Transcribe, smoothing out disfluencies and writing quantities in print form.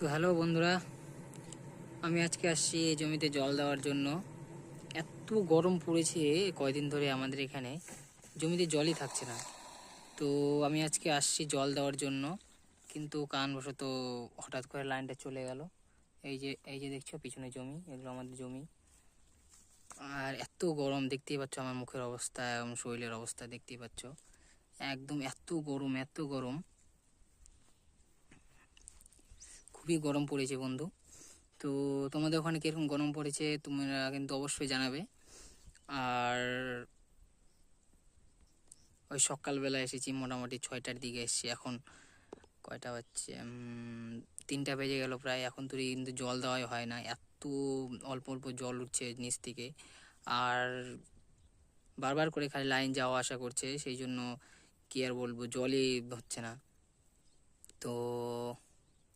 তো হ্যালো বন্ধুরা, আমি আজকে আসছি এই জমিতে জল দেওয়ার জন্য। এত গরম পড়েছে কয়দিন ধরে আমাদের এখানে, জমিতে জলই থাকছে না। তো আমি আজকে আসছি জল দেওয়ার জন্য, কিন্তু কারণবশত হঠাৎ করে লাইনটা চলে গেল। এই যে দেখছো পিছনে জমি, এগুলো আমাদের জমি। আর এত গরম, দেখতেই পাচ্ছ আমার মুখের অবস্থা এবং শরীরের অবস্থা দেখতেই পাচ্ছ। একদম এত গরম, এত গরম, খুবই গরম পড়েছে বন্ধু। তো তোমাদের ওখানে কীরকম গরম পড়েছে তোমরা কিন্তু অবশ্যই জানাবে। আর ওই সকালবেলা এসেছি, মোটামুটি 6টার দিকে এসেছি। এখন কয়টা বাজছে? 3টা বেজে গেল প্রায়। এখন তো কিন্তু জল দেওয়াই হয় না, এত অল্প অল্প জল উঠছে নিচ থেকে। আর বারবার করে খালি লাইন যাওয়া আসা করছে, সেই জন্য কি আর বলবো, জলই হচ্ছে না। তো